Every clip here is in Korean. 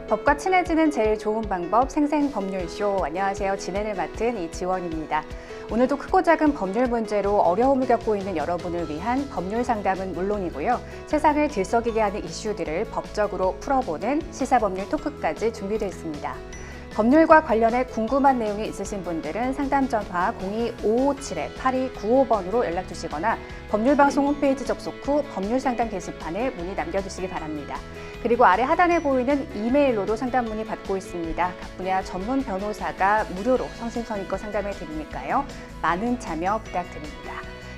법과 친해지는 제일 좋은 방법 생생법률쇼. 안녕하세요. 진행을 맡은 이지원입니다. 오늘도 크고 작은 법률 문제로 어려움을 겪고 있는 여러분을 위한 법률 상담은 물론이고요. 세상을 들썩이게 하는 이슈들을 법적으로 풀어보는 시사법률 토크까지 준비되어 있습니다. 법률과 관련해 궁금한 내용이 있으신 분들은 상담 전화 02-557-8295번으로 연락 주시거나 법률방송 홈페이지 접속 후 법률상담 게시판에 문의 남겨주시기 바랍니다. 그리고 아래 하단에 보이는 이메일로도 상담 문의 받고 있습니다. 각 분야 전문 변호사가 무료로 성심성의껏 상담해 드리니까요. 많은 참여 부탁드립니다.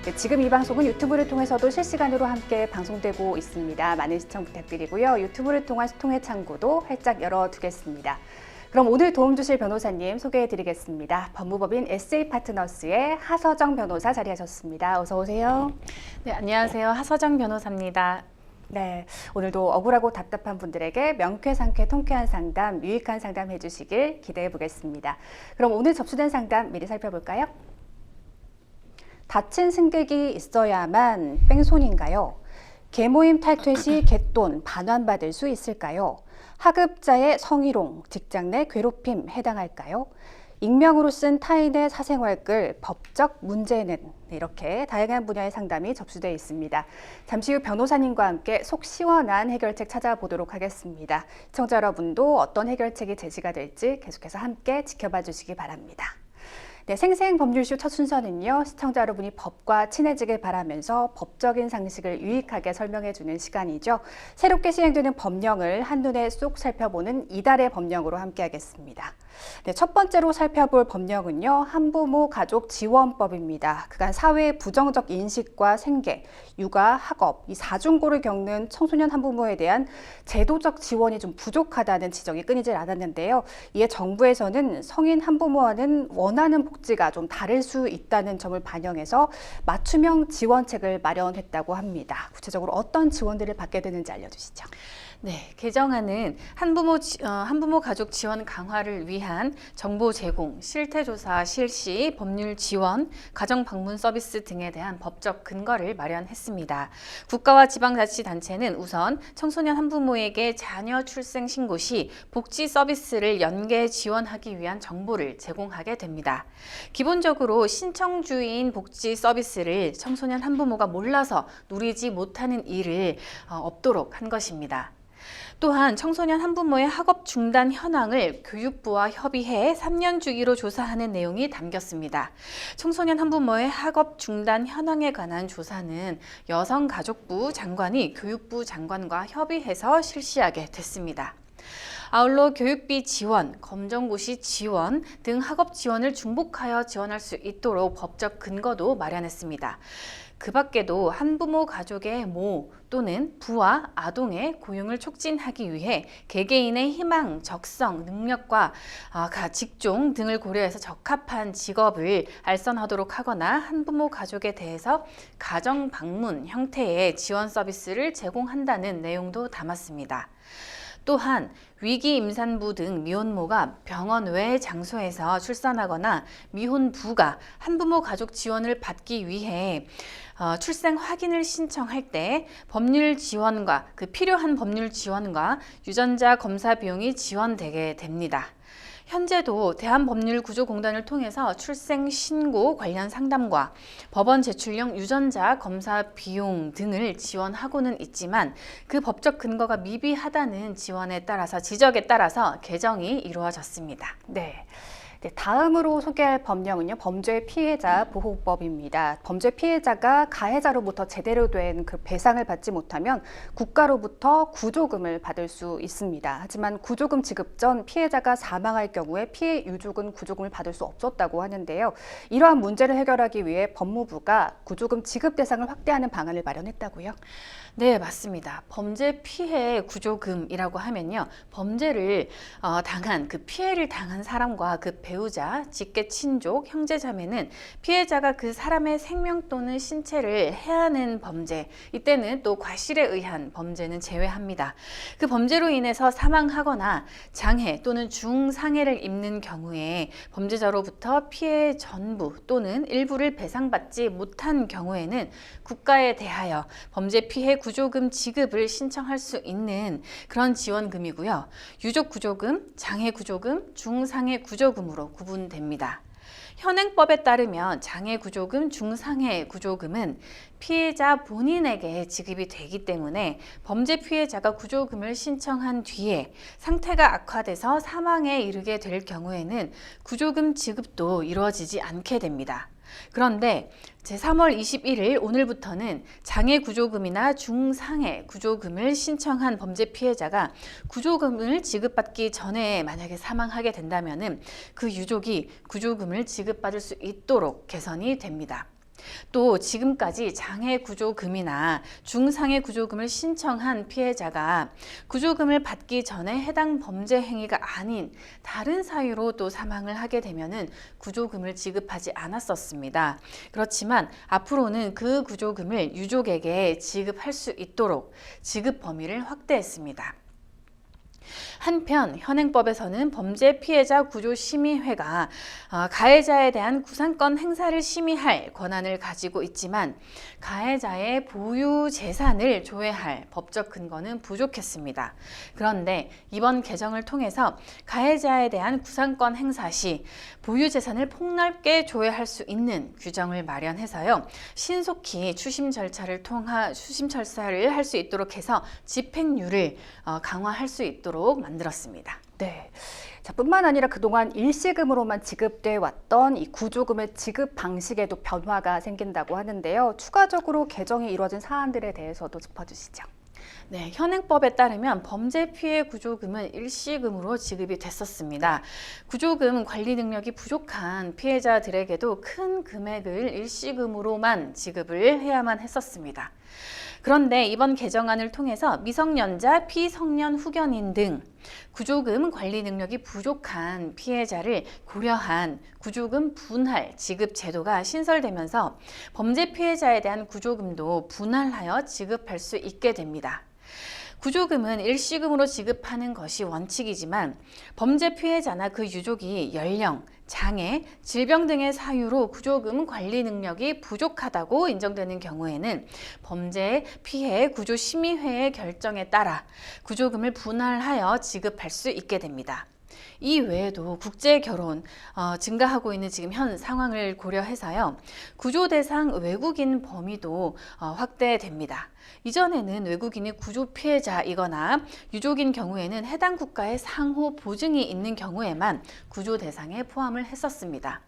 네, 지금 이 방송은 유튜브를 통해서도 실시간으로 함께 방송되고 있습니다. 많은 시청 부탁드리고요. 유튜브를 통한 통해 창구도 활짝 열어두겠습니다. 그럼 오늘 도움 주실 변호사님 소개해드리겠습니다. 법무법인 SA파트너스의 하서정 변호사 자리하셨습니다. 어서 오세요. 네, 안녕하세요. 하서정 변호사입니다. 네, 오늘도 억울하고 답답한 분들에게 명쾌상쾌 통쾌한 상담, 유익한 상담 해주시길 기대해 보겠습니다. 그럼 오늘 접수된 상담 미리 살펴볼까요? 다친 승객이 있어야만 뺑소니인가요? 계모임 탈퇴 시 갯돈 반환받을 수 있을까요? 하급자의 성희롱, 직장 내 괴롭힘 해당할까요? 익명으로 쓴 타인의 사생활글, 법적 문제는 이렇게 다양한 분야의 상담이 접수되어 있습니다. 잠시 후 변호사님과 함께 속 시원한 해결책 찾아보도록 하겠습니다. 시청자 여러분도 어떤 해결책이 제시가 될지 계속해서 함께 지켜봐 주시기 바랍니다. 네, 생생법률쇼 첫 순서는요. 시청자 여러분이 법과 친해지길 바라면서 법적인 상식을 유익하게 설명해주는 시간이죠. 새롭게 시행되는 법령을 한눈에 쏙 살펴보는 이달의 법령으로 함께하겠습니다. 네, 첫 번째로 살펴볼 법령은요. 한부모 가족 지원법입니다. 그간 사회의 부정적 인식과 생계, 육아, 학업, 이 사중고를 겪는 청소년 한부모에 대한 제도적 지원이 좀 부족하다는 지적이 끊이질 않았는데요. 이에 정부에서는 성인 한부모와는 원하는 복지가 좀 다를 수 있다는 점을 반영해서 맞춤형 지원책을 마련했다고 합니다. 구체적으로 어떤 지원들을 받게 되는지 알려주시죠. 네, 개정안은 한부모 가족 지원 강화를 위한 정보 제공, 실태조사 실시, 법률 지원, 가정 방문 서비스 등에 대한 법적 근거를 마련했습니다. 국가와 지방자치단체는 우선 청소년 한부모에게 자녀 출생 신고 시 복지 서비스를 연계 지원하기 위한 정보를 제공하게 됩니다. 기본적으로 신청주인 복지 서비스를 청소년 한부모가 몰라서 누리지 못하는 일을 없도록 한 것입니다. 또한 청소년 한부모의 학업 중단 현황을 교육부와 협의해 3년 주기로 조사하는 내용이 담겼습니다. 청소년 한부모의 학업 중단 현황에 관한 조사는 여성가족부 장관이 교육부 장관과 협의해서 실시하게 됐습니다. 아울러 교육비 지원, 검정고시 지원 등 학업 지원을 중복하여 지원할 수 있도록 법적 근거도 마련했습니다. 그 밖에도 한부모 가족의 모 또는 부와 아동의 고용을 촉진하기 위해 개개인의 희망, 적성, 능력과 직종 등을 고려해서 적합한 직업을 알선하도록 하거나 한부모 가족에 대해서 가정 방문 형태의 지원 서비스를 제공한다는 내용도 담았습니다. 또한 위기 임산부 등 미혼모가 병원 외 장소에서 출산하거나 미혼부가 한부모 가족 지원을 받기 위해 출생 확인을 신청할 때 법률 지원과 필요한 법률 지원과 유전자 검사 비용이 지원되게 됩니다. 현재도 대한법률구조공단을 통해서 출생 신고 관련 상담과 법원 제출용 유전자 검사 비용 등을 지원하고는 있지만 그 법적 근거가 미비하다는 지적에 따라서 개정이 이루어졌습니다. 네. 네, 다음으로 소개할 법령은요. 범죄 피해자 보호법입니다. 범죄 피해자가 가해자로부터 제대로 된 그 배상을 받지 못하면 국가로부터 구조금을 받을 수 있습니다. 하지만 구조금 지급 전 피해자가 사망할 경우에 피해 유족은 구조금을 받을 수 없었다고 하는데요. 이러한 문제를 해결하기 위해 법무부가 구조금 지급 대상을 확대하는 방안을 마련했다고요? 네, 맞습니다. 범죄 피해 구조금이라고 하면요. 범죄를 피해를 당한 사람과 그 배우자, 직계 친족, 형제 자매는 피해자가 그 사람의 생명 또는 신체를 해하는 범죄, 이때는 또 과실에 의한 범죄는 제외합니다. 그 범죄로 인해서 사망하거나 장해 또는 중상해를 입는 경우에 범죄자로부터 피해의 전부 또는 일부를 배상받지 못한 경우에는 국가에 대하여 범죄 피해 구조금 지급을 신청할 수 있는 그런 지원금이고요. 유족 구조금, 장해 구조금, 중상해 구조금으로 구분됩니다. 현행법에 따르면 장해 구조금, 중상해 구조금은 피해자 본인에게 지급이 되기 때문에 범죄 피해자가 구조금을 신청한 뒤에 상태가 악화돼서 사망에 이르게 될 경우에는 구조금 지급도 이루어지지 않게 됩니다. 그런데 제3월 21일 오늘부터는 장해 구조금이나 중상해 구조금을 신청한 범죄 피해자가 구조금을 지급받기 전에 만약에 사망하게 된다면은 그 유족이 구조금을 지급받을 수 있도록 개선이 됩니다. 또 지금까지 장해 구조금이나 중상해 구조금을 신청한 피해자가 구조금을 받기 전에 해당 범죄 행위가 아닌 다른 사유로 또 사망을 하게 되면은 구조금을 지급하지 않았었습니다. 그렇지만 앞으로는 그 구조금을 유족에게 지급할 수 있도록 지급 범위를 확대했습니다. 한편 현행법에서는 범죄 피해자 구조심의회가 가해자에 대한 구상권 행사를 심의할 권한을 가지고 있지만 가해자의 보유 재산을 조회할 법적 근거는 부족했습니다. 그런데 이번 개정을 통해서 가해자에 대한 구상권 행사 시 보유 재산을 폭넓게 조회할 수 있는 규정을 마련해서요. 신속히 추심 절차를 할 수 있도록 해서 집행률을 강화할 수 있도록 만들었습니다. 네. 자, 뿐만 아니라 그동안 일시금으로만 지급돼 왔던 이 구조금의 지급 방식에도 변화가 생긴다고 하는데요. 추가적으로 개정이 이루어진 사안들에 대해서도 짚어주시죠. 네, 현행법에 따르면 범죄 피해 구조금은 일시금으로 지급이 됐었습니다. 구조금 관리 능력이 부족한 피해자들에게도 큰 금액을 일시금으로만 지급을 해야만 했었습니다. 그런데 이번 개정안을 통해서 미성년자, 피성년 후견인 등 구조금 관리 능력이 부족한 피해자를 고려한 구조금 분할 지급 제도가 신설되면서 범죄 피해자에 대한 구조금도 분할하여 지급할 수 있게 됩니다. 구조금은 일시금으로 지급하는 것이 원칙이지만 범죄 피해자나 그 유족이 연령, 장애, 질병 등의 사유로 구조금 관리 능력이 부족하다고 인정되는 경우에는 범죄 피해 구조심의회의 결정에 따라 구조금을 분할하여 지급할 수 있게 됩니다. 이 외에도 국제 결혼 증가하고 있는 지금 현 상황을 고려해서요. 구조 대상 외국인 범위도 확대됩니다. 이전에는 외국인이 구조 피해자이거나 유족인 경우에는 해당 국가의 상호 보증이 있는 경우에만 구조 대상에 포함을 했었습니다.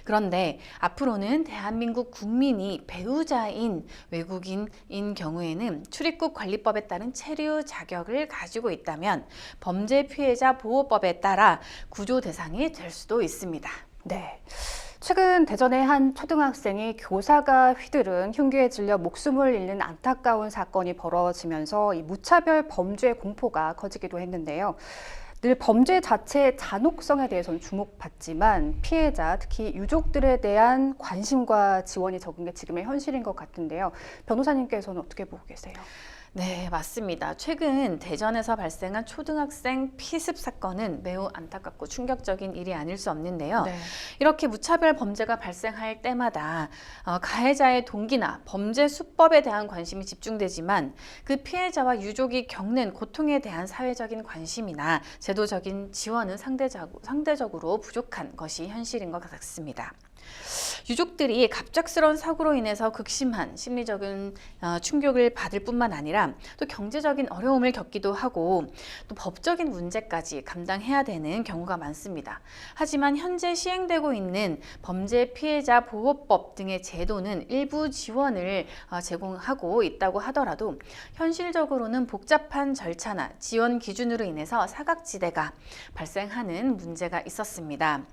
그런데 앞으로는 대한민국 국민이 배우자인 외국인인 경우에는 출입국 관리법에 따른 체류 자격을 가지고 있다면 범죄 피해자 보호법에 따라 구조 대상이 될 수도 있습니다. 네. 최근 대전의 한 초등학생이 교사가 휘두른 흉기에 질려 목숨을 잃는 안타까운 사건이 벌어지면서 이 무차별 범죄 공포가 커지기도 했는데요. 늘 범죄 자체의 잔혹성에 대해서는 주목받지만 피해자, 특히 유족들에 대한 관심과 지원이 적은 게 지금의 현실인 것 같은데요. 변호사님께서는 어떻게 보고 계세요? 네, 맞습니다. 최근 대전에서 발생한 초등학생 피습 사건은 매우 안타깝고 충격적인 일이 아닐 수 없는데요. 네. 이렇게 무차별 범죄가 발생할 때마다 가해자의 동기나 범죄 수법에 대한 관심이 집중되지만 그 피해자와 유족이 겪는 고통에 대한 사회적인 관심이나 제도적인 지원은 상대적으로 부족한 것이 현실인 것 같습니다. 유족들이 갑작스러운 사고로 인해서 극심한 심리적인 충격을 받을 뿐만 아니라 또 경제적인 어려움을 겪기도 하고 또 법적인 문제까지 감당해야 되는 경우가 많습니다. 하지만 현재 시행되고 있는 범죄 피해자 보호법 등의 제도는 일부 지원을 제공하고 있다고 하더라도 현실적으로는 복잡한 절차나 지원 기준으로 인해서 사각지대가 발생하는 문제가 있었습니다.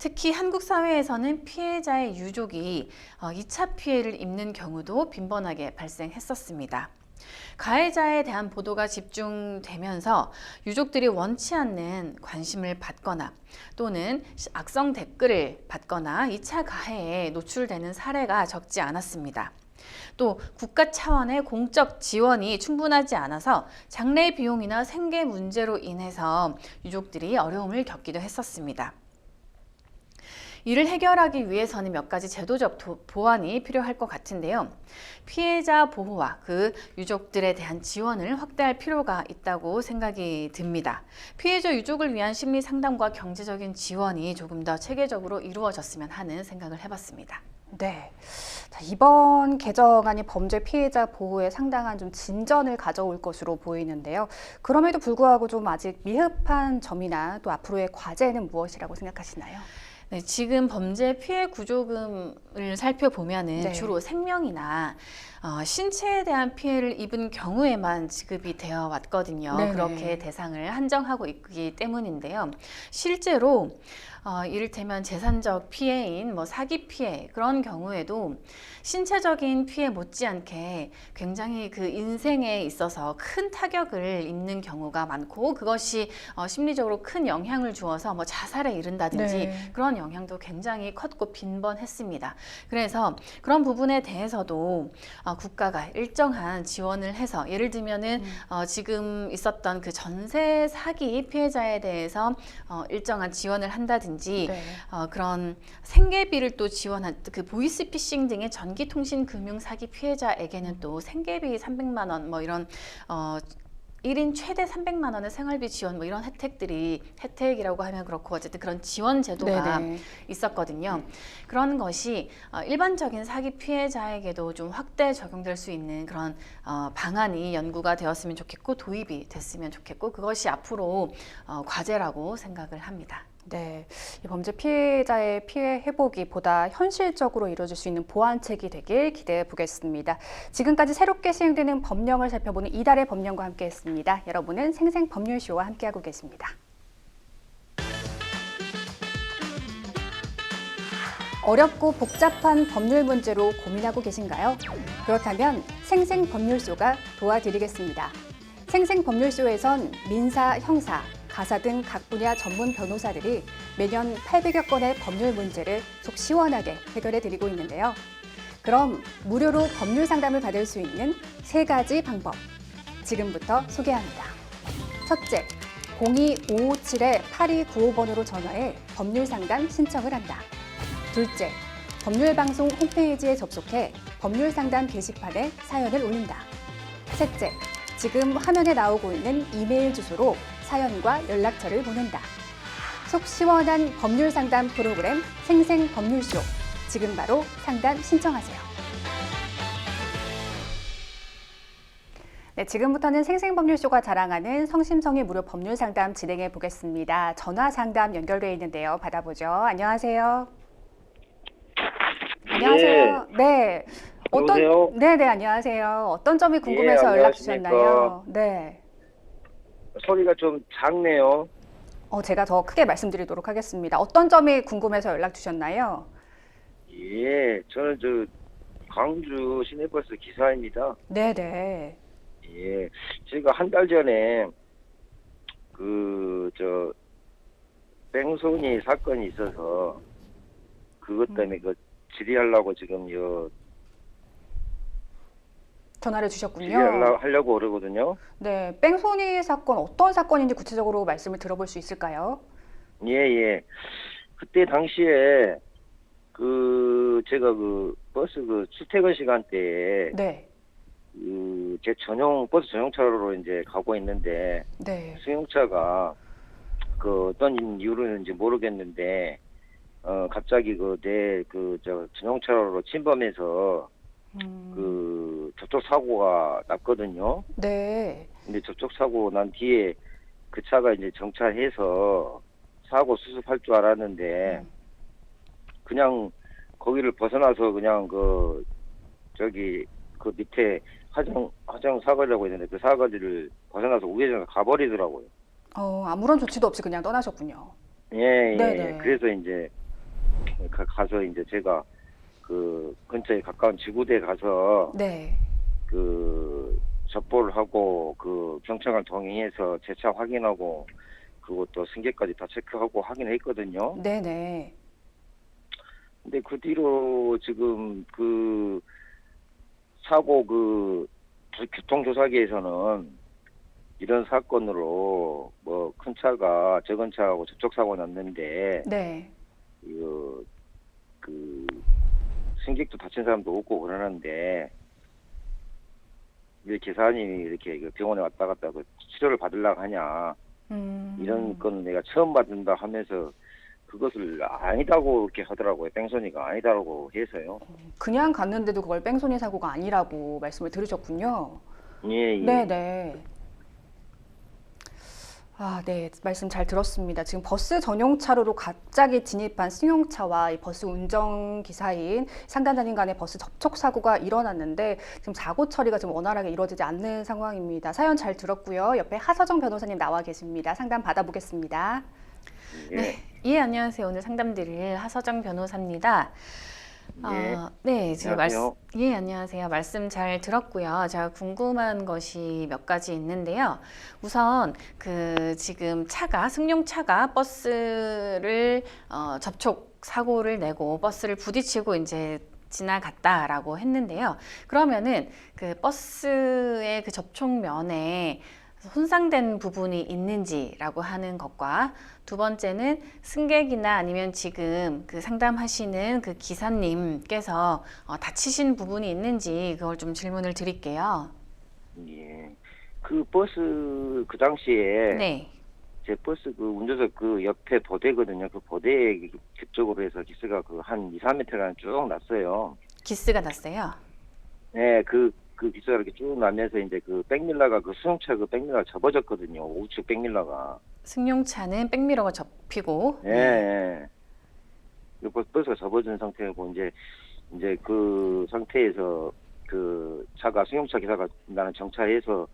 특히 한국 사회에서는 피해자의 유족이 2차 피해를 입는 경우도 빈번하게 발생했었습니다. 가해자에 대한 보도가 집중되면서 유족들이 원치 않는 관심을 받거나 또는 악성 댓글을 받거나 2차 가해에 노출되는 사례가 적지 않았습니다. 또 국가 차원의 공적 지원이 충분하지 않아서 장례 비용이나 생계 문제로 인해서 유족들이 어려움을 겪기도 했었습니다. 이를 해결하기 위해서는 몇 가지 제도적 보완이 필요할 것 같은데요. 피해자 보호와 그 유족들에 대한 지원을 확대할 필요가 있다고 생각이 듭니다. 피해자 유족을 위한 심리 상담과 경제적인 지원이 조금 더 체계적으로 이루어졌으면 하는 생각을 해봤습니다. 네. 자, 이번 개정안이 범죄 피해자 보호에 상당한 좀 진전을 가져올 것으로 보이는데요. 그럼에도 불구하고 좀 아직 미흡한 점이나 또 앞으로의 과제는 무엇이라고 생각하시나요? 네, 지금 범죄 피해 구조금을 살펴보면은 네. 주로 생명이나 신체에 대한 피해를 입은 경우에만 지급이 되어 왔거든요. 네네. 그렇게 대상을 한정하고 있기 때문인데요. 실제로 이를테면 재산적 피해인 사기 피해 그런 경우에도 신체적인 피해 못지않게 굉장히 그 인생에 있어서 큰 타격을 입는 경우가 많고 그것이 심리적으로 큰 영향을 주어서 자살에 이른다든지 네. 그런 영향도 굉장히 컸고 빈번했습니다. 그래서 그런 부분에 대해서도 국가가 일정한 지원을 해서 예를 들면은 지금 있었던 그 전세 사기 피해자에 대해서 일정한 지원을 한다든지 네. 그런 생계비를 또 지원한 그 보이스피싱 등의 전기통신 금융 사기 피해자에게는 또 생계비 300만 원 이런 1인 최대 300만 원의 생활비 지원 이런 혜택이라고 하면 그렇고 어쨌든 그런 지원 제도가 네네. 있었거든요. 그런 것이 일반적인 사기 피해자에게도 좀 확대 적용될 수 있는 그런 방안이 연구가 되었으면 좋겠고 도입이 됐으면 좋겠고 그것이 앞으로 과제라고 생각을 합니다. 네, 이 범죄 피해자의 피해 회복이 보다 현실적으로 이루어질 수 있는 보완책이 되길 기대해 보겠습니다. 지금까지 새롭게 시행되는 법령을 살펴보는 이달의 법령과 함께했습니다. 여러분은 생생법률쇼와 함께하고 계십니다. 어렵고 복잡한 법률 문제로 고민하고 계신가요? 그렇다면 생생법률쇼가 도와드리겠습니다. 생생법률쇼에선 민사, 형사, 가사 등 각 분야 전문 변호사들이 매년 800여 건의 법률 문제를 속 시원하게 해결해 드리고 있는데요. 그럼 무료로 법률 상담을 받을 수 있는 3가지 방법 지금부터 소개합니다. 첫째, 02-557-8295번으로 전화해 법률 상담 신청을 한다. 둘째, 법률방송 홈페이지에 접속해 법률 상담 게시판에 사연을 올린다. 셋째, 지금 화면에 나오고 있는 이메일 주소로 사연과 연락처를 보낸다. 속 시원한 법률 상담 프로그램 생생법률쇼. 지금 바로 상담 신청하세요. 네, 지금부터는 생생법률쇼가 자랑하는 성심성의 무료 법률 상담 진행해 보겠습니다. 전화 상담 연결되어 있는데요. 받아보죠. 안녕하세요. 안녕하세요. 네. 여보세요? 네네, 안녕하세요. 어떤 점이 궁금해서 예, 연락 안녕하십니까. 주셨나요? 네. 소리가 좀 작네요. 제가 더 크게 말씀드리도록 하겠습니다. 어떤 점이 궁금해서 연락 주셨나요? 예, 저는 광주 시내버스 기사입니다. 네네. 예, 제가 한 달 전에 뺑소니 사건이 있어서 그것 때문에 질의하려고 지금 전화를 주셨군요. 질의하려고 그러거든요. 네, 뺑소니 사건 어떤 사건인지 구체적으로 말씀을 들어볼 수 있을까요? 예. 그때 당시에 제가 버스 출퇴근 시간대에 네. 제 버스 전용 차로로 이제 가고 있는데 네. 승용차가 어떤 이유로는지 모르겠는데 갑자기 내 전용차로로 침범해서 접촉 사고가 났거든요. 네. 근데 접촉 사고 난 뒤에 그 차가 이제 정차해서 사고 수습할 줄 알았는데 그냥 거기를 벗어나서 그냥 밑에 화정 사거리라고 있는데 그 사거리를 벗어나서 우회전해서 가버리더라고요. 아무런 조치도 없이 그냥 떠나셨군요. 예. 네네. 그래서 이제 가서 이제 제가 근처에 가까운 지구대에 가서 네. 접보를 하고 그 경찰관 동의해서 제 차 확인하고 그것도 승객까지 다 체크하고 확인했거든요. 네네. 근데 그 뒤로 지금 그 사고 그 교통조사기에서는 이런 사건으로 뭐 큰 차가 적은 차하고 접촉 사고 났는데 네. 그 승객도 다친 사람도 없고 그러는데 왜 기사님이 이렇게 그 병원에 왔다 갔다 그 치료를 받으려고 하냐 이런 건 내가 처음 받는다 하면서 그것을 아니다고 이렇게 하더라고요. 뺑소니가 아니다라고 해서요. 그냥 갔는데도 그걸 뺑소니 사고가 아니라고 말씀을 들으셨군요. 예, 예. 네네. 아, 네. 말씀 잘 들었습니다. 지금 버스 전용 차로로 갑자기 진입한 승용차와 이 버스 운전기사인 상담자님 간의 버스 접촉 사고가 일어났는데 지금 사고 처리가 좀 원활하게 이루어지지 않는 상황입니다. 사연 잘 들었고요. 옆에 하서정 변호사님 나와 계십니다. 상담 받아보겠습니다. 예. 네. 예, 안녕하세요. 오늘 상담드릴 하서정 변호사입니다. 예. 네, 지금 안녕하세요. 예, 안녕하세요. 말씀 잘 들었고요. 제가 궁금한 것이 몇 가지 있는데요. 우선 지금 승용차가 버스를 접촉 사고를 내고 버스를 부딪히고 이제 지나갔다라고 했는데요. 그러면은 그 버스의 그 접촉면에 손상된 부분이 있는지라고 하는 것과 두 번째는 승객이나 아니면 지금 그 상담하시는 그 기사님께서 다치신 부분이 있는지 그걸 좀 질문을 드릴게요. 예. 그 버스 그 당시에 네. 제 버스 그 운전석 그 옆에 보대거든요. 그 보대 그쪽으로 해서 기스가 그 한 2, 3m가 쭉 났어요. 기스가 났어요. 네, 그 기스가 이렇게 쭉 나면서 이제 그 백밀러가 그 수용차 그 백밀러가 접어졌거든요. 우측 백밀러가. 승용차는 백미러가 접히고 예, 예. 그 버스가 접어진 상태고 이제 그 상태에서 그 차가 승용차 기사가 나는 정차해서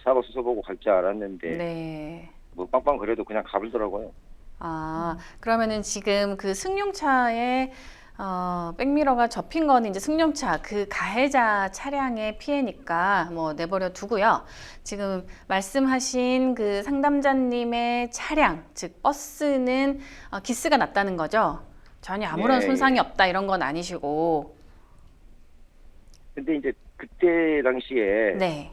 사고 수습하고 갈 줄 알았는데 네. 뭐 빵빵거려도 그냥 가버리더라고요. 그러면은 지금 그 승용차에 백미러가 접힌 거는 이제 승용차 그 가해자 차량의 피해니까 뭐 내버려 두고요. 지금 말씀하신 그 상담자님의 차량, 즉 버스는 기스가 났다는 거죠. 전혀 아무런 네. 손상이 없다 이런 건 아니시고. 근데 이제 그때 당시에 네.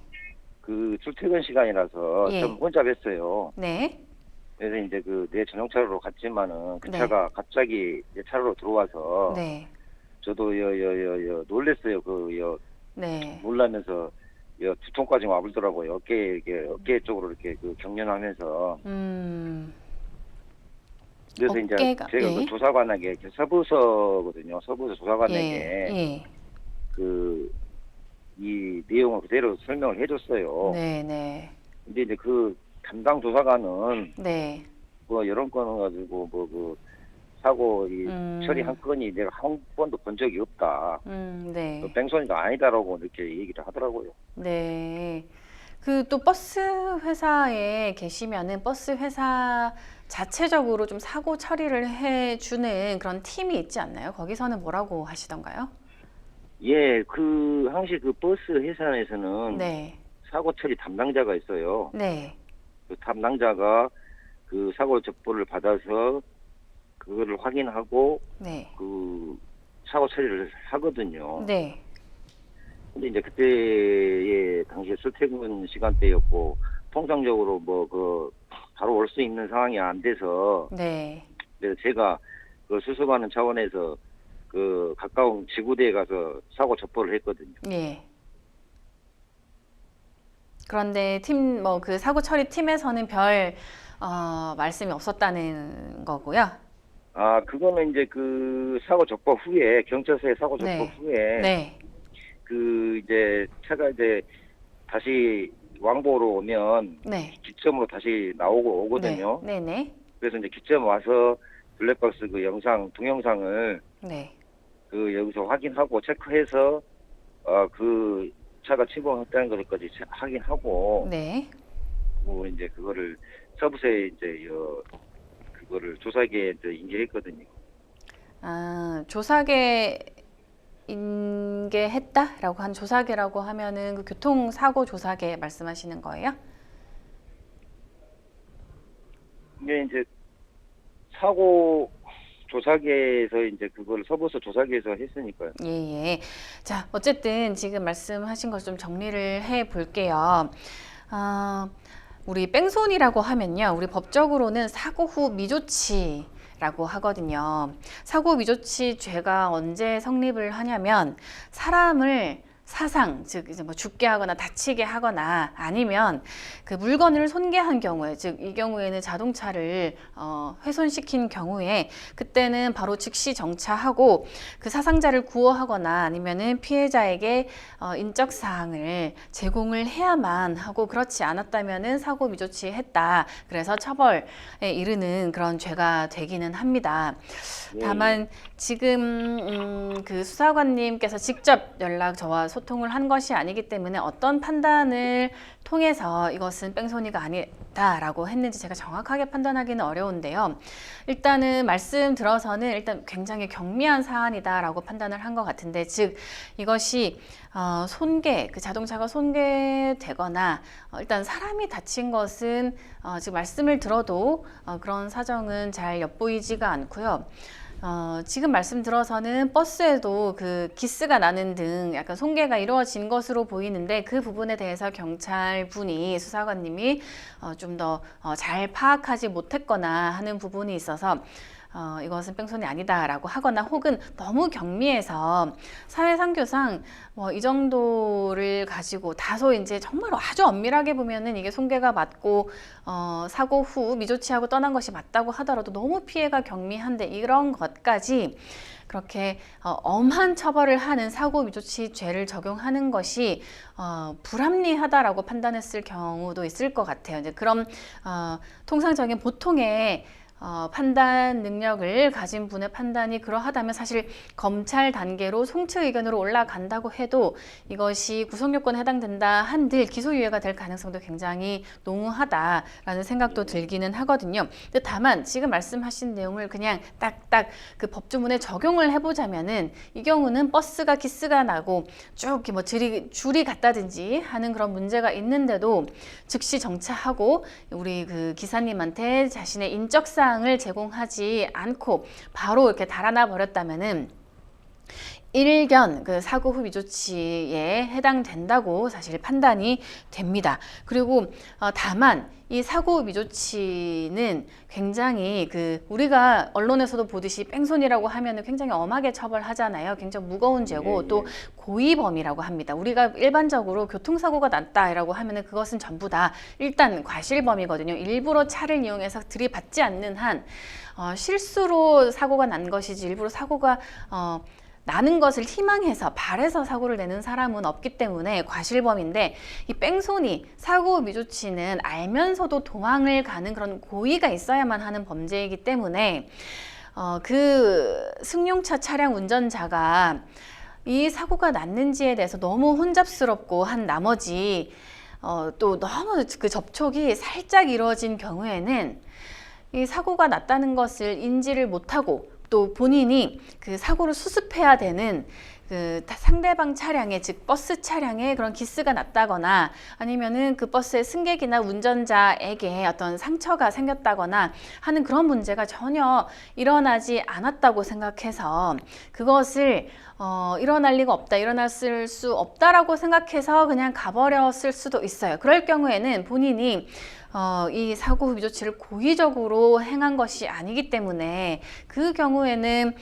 그 출퇴근 시간이라서 예. 좀 혼잡했어요. 네. 그래서 이제 그 내 전용 차로로 갔지만은 그 네. 차가 갑자기 내 차로로 들어와서 네. 저도 놀랬어요. 네. 놀라면서 두통까지 와버리더라고요. 어깨 쪽으로 이렇게 그 경련하면서. 그래서 이제 어깨가, 제가 예. 그 조사관에게 서부서 예. 조사관에게 예. 이 내용을 그대로 설명을 해줬어요. 네. 네. 근데 이제 그 담당 조사관은 네. 뭐 이런 건을 가지고 뭐 그 사고 처리 한 건이 내가 한 번도 본 적이 없다. 네. 뺑소니가 아니다라고 이렇게 얘기를 하더라고요. 네. 그 또 버스 회사에 계시면은 버스 회사 자체적으로 좀 사고 처리를 해주는 그런 팀이 있지 않나요? 거기서는 뭐라고 하시던가요? 예, 항시 그 버스 회사에서는 네. 사고 처리 담당자가 있어요. 네. 그 담당자가 그 사고 접보를 받아서 그거를 확인하고 네. 그 사고 처리를 하거든요. 네. 근데 이제 그때의 당시에 출퇴근 시간대였고 통상적으로 뭐 바로 올 수 있는 상황이 안 돼서 네. 그래서 제가 그 수습하는 차원에서 그 가까운 지구대에 가서 사고 접보를 했거든요. 예. 그런데 그 사고 처리 팀에서는 별 말씀이 없었다는 거고요. 그거는 이제 그 사고 접보 후에 경찰서에 사고 접보 네. 후에 네. 이제 차가 이제 다시 왕복으로 오면 네. 기점으로 다시 오거든요. 네. 네. 그래서 이제 기점 와서 블랙박스 동영상을 네. 여기서 확인하고 체크해서 그 차가 침범했다는 것까지 확인하고 네. 뭐 이제 그거를 서부서에 이제 그거를 조사기에 이제 인계했거든요. 조사계에 인계했다라고 한 조사계라고 하면은 그 교통사고 조사계 말씀하시는 거예요? 이게 이제 사고 조사계에서 이제 그걸 서부서 조사계에서 했으니까요. 예, 예. 자, 어쨌든 지금 말씀하신 것 좀 정리를 해 볼게요. 우리 뺑소니라고 하면요. 우리 법적으로는 사고 후 미조치라고 하거든요. 사고 미조치 죄가 언제 성립을 하냐면 사람을 사상, 즉 이제 뭐 죽게 하거나 다치게 하거나 아니면 그 물건을 손괴한 경우에, 즉 이 경우에는 자동차를 훼손시킨 경우에 그때는 바로 즉시 정차하고 그 사상자를 구호하거나 아니면은 피해자에게 인적 사항을 제공을 해야만 하고 그렇지 않았다면은 사고 미조치했다. 그래서 처벌에 이르는 그런 죄가 되기는 합니다. 다만 지금 그 수사관님께서 직접 연락 저와 소통을 한 것이 아니기 때문에 어떤 판단을 통해서 이것은 뺑소니가 아니다라고 했는지 제가 정확하게 판단하기는 어려운데요. 일단은 말씀 들어서는 일단 굉장히 경미한 사안이다라고 판단을 한 것 같은데, 즉 이것이 손괴, 그 자동차가 손괴되거나 일단 사람이 다친 것은 지금 말씀을 들어도 그런 사정은 잘 엿보이지가 않고요. 지금 말씀 들어서는 버스에도 그 기스가 나는 등 약간 손괴가 이루어진 것으로 보이는데 그 부분에 대해서 경찰분이 수사관님이 좀 더 잘 파악하지 못했거나 하는 부분이 있어서 이것은 뺑소니 아니다라고 하거나 혹은 너무 경미해서 사회상규상 이 정도를 가지고 다소 이제 정말 아주 엄밀하게 보면은 이게 손괴가 맞고 사고 후 미조치하고 떠난 것이 맞다고 하더라도 너무 피해가 경미한데 이런 것까지 그렇게 엄한 처벌을 하는 사고 미조치 죄를 적용하는 것이 불합리하다라고 판단했을 경우도 있을 것 같아요. 이제 그럼 통상적인 보통의 판단 능력을 가진 분의 판단이 그러하다면 사실 검찰 단계로 송치 의견으로 올라간다고 해도 이것이 구속요건에 해당된다 한들 기소유예가 될 가능성도 굉장히 농후하다라는 생각도 들기는 하거든요. 근데 다만 지금 말씀하신 내용을 그냥 딱딱 그 법조문에 적용을 해보자면은 이 경우는 버스가 기스가 나고 쭉 뭐 줄이 갔다든지 하는 그런 문제가 있는데도 즉시 정차하고 우리 그 기사님한테 자신의 인적 사항을 제공하지 않고 바로 이렇게 달아나 버렸다면은 일견 그 사고 후 미조치에 해당된다고 사실 판단이 됩니다. 그리고 다만 이 사고 후 미조치는 굉장히 그 우리가 언론에서도 보듯이 뺑소니라고 하면은 굉장히 엄하게 처벌하잖아요. 굉장히 무거운 죄고 또 고의범이라고 합니다. 우리가 일반적으로 교통사고가 났다라고 하면은 그것은 전부 다 일단 과실범이거든요. 일부러 차를 이용해서 들이받지 않는 한 실수로 사고가 난 것이지 일부러 사고가 나는 것을 희망해서 바래서 사고를 내는 사람은 없기 때문에 과실범인데 이 뺑소니, 사고 미조치는 알면서도 도망을 가는 그런 고의가 있어야만 하는 범죄이기 때문에 그 승용차 차량 운전자가 이 사고가 났는지에 대해서 너무 혼잡스럽고 한 나머지 또 너무 그 접촉이 살짝 이루어진 경우에는 이 사고가 났다는 것을 인지를 못하고 또 본인이 그 사고를 수습해야 되는 그 상대방 차량에, 즉 버스 차량에 그런 기스가 났다거나 아니면은 그 버스의 승객이나 운전자에게 어떤 상처가 생겼다거나 하는 그런 문제가 전혀 일어나지 않았다고 생각해서 그것을 일어날 리가 없다, 일어났을 수 없다라고 생각해서 그냥 가버렸을 수도 있어요. 그럴 경우에는 본인이 이 사고 후 미조치를 고의적으로 행한 것이 아니기 때문에 그 경우에는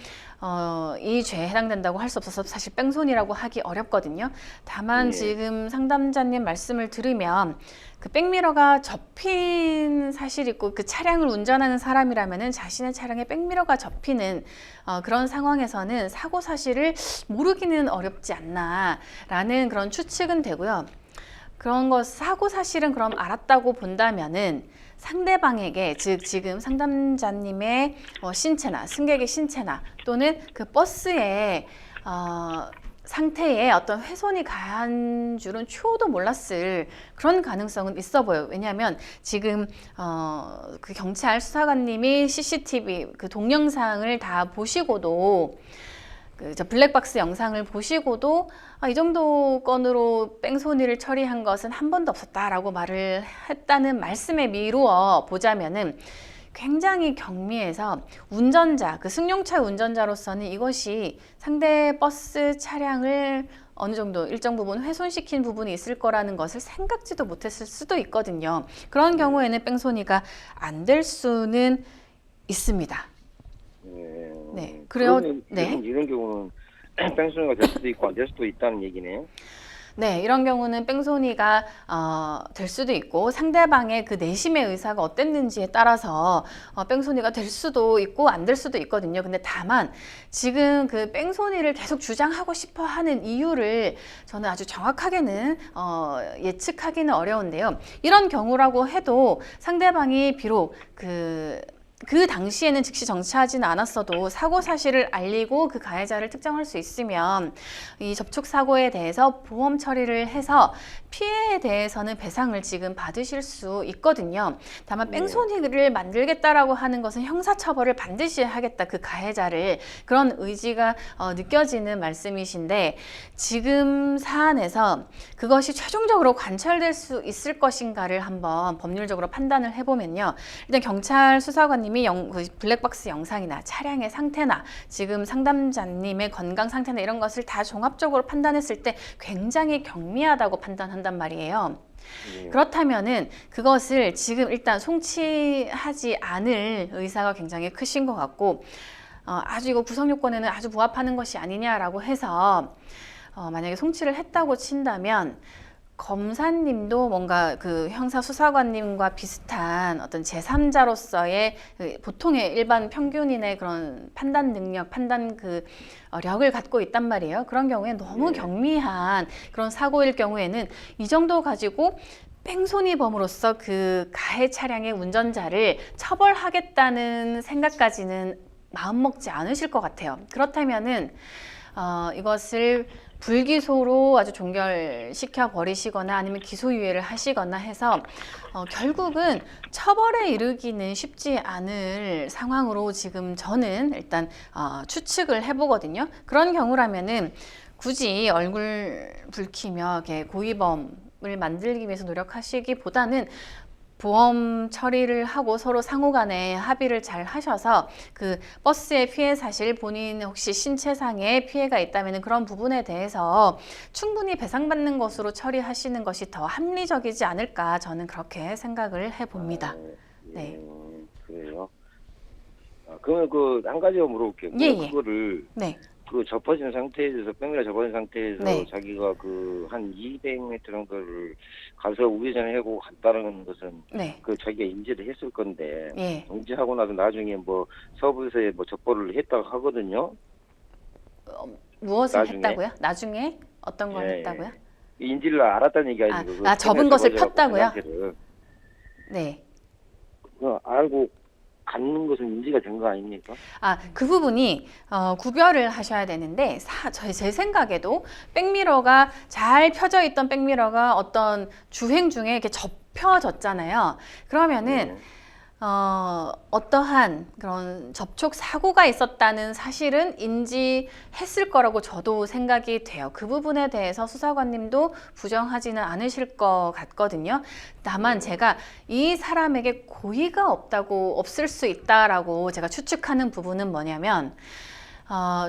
이 죄에 해당된다고 할 수 없어서 사실 뺑소니라고 하기 어렵거든요. 다만 지금 상담자님 말씀을 들으면 그 백미러가 접힌 사실이 있고 그 차량을 운전하는 사람이라면은 자신의 차량에 백미러가 접히는 그런 상황에서는 사고 사실을 모르기는 어렵지 않나라는 그런 추측은 되고요. 그런 것 사고 사실은 그럼 알았다고 본다면은 상대방에게, 즉 지금 상담자님의 신체나 승객의 신체나 또는 그 버스의 상태에 어떤 훼손이 가한 줄은 추호도 몰랐을 그런 가능성은 있어 보여요. 왜냐하면 지금 그 경찰 수사관님이 CCTV 그 동영상을 다 보시고도 저 블랙박스 영상을 보시고도 이 정도 건으로 뺑소니를 처리한 것은 한 번도 없었다라고 말을 했다는 말씀에 미루어 보자면은 굉장히 경미해서 운전자, 그 승용차 운전자로서는 이것이 상대 버스 차량을 어느 정도 일정 부분 훼손시킨 부분이 있을 거라는 것을 생각지도 못했을 수도 있거든요. 그런 경우에는 뺑소니가 안 될 수는 있습니다. 네, 그래요. 네. 이런 경우는 뺑소니가 될 수도 있고 안 될 수도 있다는 얘기네요. 네, 이런 경우는 뺑소니가 될 수도 있고 상대방의 그 내심의 의사가 어땠는지에 따라서 뺑소니가 될 수도 있고 안 될 수도 있거든요. 근데 다만 지금 그 뺑소니를 계속 주장하고 싶어 하는 이유를 저는 아주 정확하게는 예측하기는 어려운데요. 이런 경우라고 해도 상대방이 비록 그 당시에는 즉시 정치하지는 않았어도 사고 사실을 알리고 그 가해자를 특정할 수 있으면 이 접촉 사고에 대해서 보험 처리를 해서 피해에 대해서는 배상을 지금 받으실 수 있거든요. 다만 뺑소니를 만들겠다라고 하는 것은 형사처벌을 반드시 하겠다, 그 가해자를, 그런 의지가 느껴지는 말씀이신데 지금 사안에서 그것이 최종적으로 관철될 수 있을 것인가를 한번 법률적으로 판단을 해보면요. 일단 경찰 수사관님이 그 블랙박스 영상이나 차량의 상태나 지금 상담자님의 건강 상태나 이런 것을 다 종합적으로 판단했을 때 굉장히 경미하다고 판단한단 말이에요. 그렇다면은 그것을 지금 일단 송치하지 않을 의사가 굉장히 크신 것 같고 아주 이거 구성요건에는 아주 부합하는 것이 아니냐라고 해서 만약에 송치를 했다고 친다면 검사님도 뭔가 그 형사수사관님과 비슷한 어떤 제3자로서의 보통의 일반 평균인의 그런 판단 능력, 판단 력을 갖고 있단 말이에요. 그런 경우에 너무 경미한 그런 사고일 경우에는 이 정도 가지고 뺑소니범으로서 그 가해 차량의 운전자를 처벌하겠다는 생각까지는 마음먹지 않으실 것 같아요. 그렇다면은 이것을 불기소로 아주 종결시켜 버리시거나 아니면 기소유예를 하시거나 해서 결국은 처벌에 이르기는 쉽지 않을 상황으로 지금 저는 일단 추측을 해보거든요. 그런 경우라면은 굳이 얼굴 붉히며 이렇게 고의범을 만들기 위해서 노력하시기보다는 보험 처리를 하고 서로 상호간에 합의를 잘 하셔서 그 버스의 피해 사실, 본인 혹시 신체상의 피해가 있다면 그런 부분에 대해서 충분히 배상받는 것으로 처리하시는 것이 더 합리적이지 않을까, 저는 그렇게 생각을 해봅니다. 네. 그래요. 그러면 한 가지 물어볼게요. 그거를 그 접어진 상태에서, 백미러 접어진 상태에서 자기가 한 200m 정도를 가서 우회전을 하고 갔다는 것은 그 자기가 인지를 했을 건데 인지하고 나서 나중에 서부서에 접보를 했다고 하거든요. 무엇을 했다고요? 나중에 어떤 걸 했다고요? 인지를 알았다는 얘기 아니고 접은 것을 폈다고요? 네. 알고 갖는 것은 인지가 된 거 아닙니까? 그 부분이 구별을 하셔야 되는데 제 생각에도 백미러가 잘 펴져 있던 백미러가 어떤 주행 중에 이렇게 접혀졌잖아요. 그러면은 어떠한 그런 접촉 사고가 있었다는 사실은 인지했을 거라고 저도 생각이 돼요. 그 부분에 대해서 수사관님도 부정하지는 않으실 것 같거든요. 다만 제가 이 사람에게 고의가 없을 수 있다라고 제가 추측하는 부분은 뭐냐면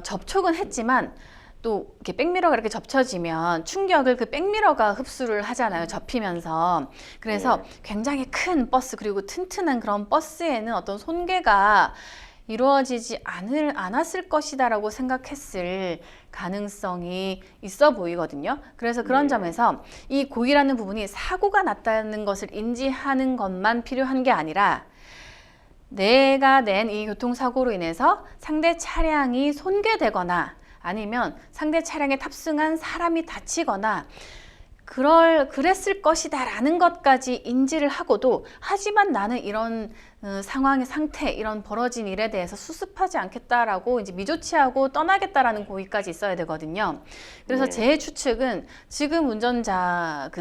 접촉은 했지만 또 이렇게 백미러가 이렇게 접쳐지면 충격을 그 백미러가 흡수를 하잖아요. 접히면서. 그래서 굉장히 큰 버스, 그리고 튼튼한 그런 버스에는 어떤 손괴가 이루어지지 않았을 것이다라고 생각했을 가능성이 있어 보이거든요. 그래서 그런 점에서 이 고의라는 부분이 사고가 났다는 것을 인지하는 것만 필요한 게 아니라 내가 낸 이 교통사고로 인해서 상대 차량이 손괴되거나 아니면 상대 차량에 탑승한 사람이 다치거나 그랬을 것이다 라는 것까지 인지를 하고도, 하지만 나는 이런 상황의 상태, 이런 벌어진 일에 대해서 수습하지 않겠다라고 이제 미조치하고 떠나겠다라는 고의까지 있어야 되거든요. 그래서 제 추측은 지금 운전자,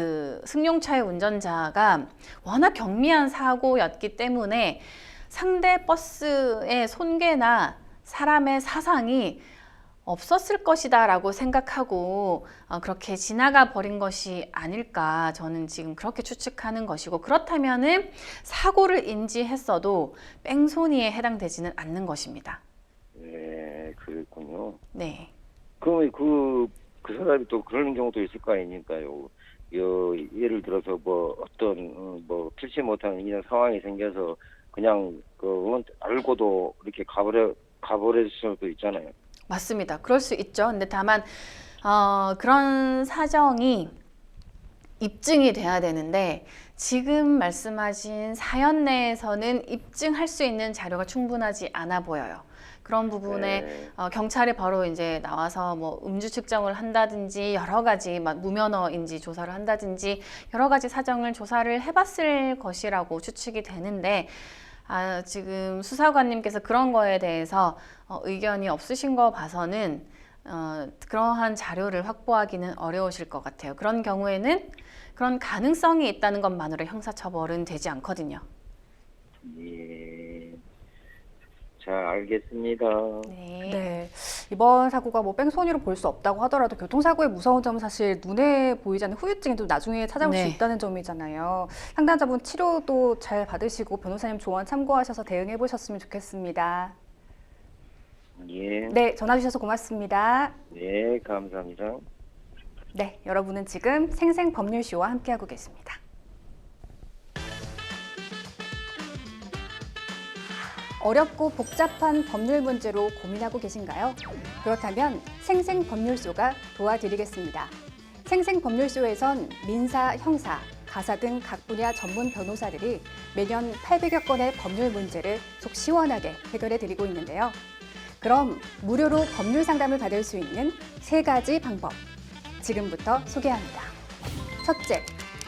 승용차의 운전자가 워낙 경미한 사고였기 때문에 상대 버스의 손괴나 사람의 사상이 없었을 것이다라고 생각하고 그렇게 지나가 버린 것이 아닐까 저는 지금 그렇게 추측하는 것이고, 그렇다면은 사고를 인지했어도 뺑소니에 해당되지는 않는 것입니다. 네, 그랬군요. 네. 그러면 그 사람이 또 그러는 경우도 있을 거 아닙니까요? 예를 들어서 뭐 어떤 뭐 필시 못하는 이런 상황이 생겨서 그냥 알고도 이렇게 가버릴 수도 있잖아요. 맞습니다. 그럴 수 있죠. 근데 다만 그런 사정이 입증이 돼야 되는데, 지금 말씀하신 사연 내에서는 입증할 수 있는 자료가 충분하지 않아 보여요. 그런 부분에 네. 경찰이 바로 이제 나와서 뭐 음주 측정을 한다든지 여러 가지 막 무면허인지 조사를 한다든지 여러 가지 사정을 조사를 해봤을 것이라고 추측이 되는데, 지금 수사관님께서 그런 거에 대해서 의견이 없으신 거 봐서는 그러한 자료를 확보하기는 어려우실 것 같아요. 그런 경우에는 그런 가능성이 있다는 것만으로 형사처벌은 되지 않거든요. 예. 잘 알겠습니다. 네. 네, 이번 사고가 뭐 뺑소니로 볼 수 없다고 하더라도 교통사고의 무서운 점은 사실 눈에 보이지 않는 후유증이 또 나중에 찾아올 수 네. 있다는 점이잖아요. 상담자분 치료도 잘 받으시고 변호사님 조언 참고하셔서 대응해 보셨으면 좋겠습니다. 예. 네, 전화 주셔서 고맙습니다. 네, 감사합니다. 네, 여러분은 지금 생생법률쇼와 함께하고 계십니다. 어렵고 복잡한 법률 문제로 고민하고 계신가요? 그렇다면 생생법률쇼가 도와드리겠습니다. 생생법률쇼에선 민사, 형사, 가사 등 각 분야 전문 변호사들이 매년 800여 건의 법률 문제를 속 시원하게 해결해 드리고 있는데요. 그럼 무료로 법률 상담을 받을 수 있는 3가지 방법, 지금부터 소개합니다. 첫째,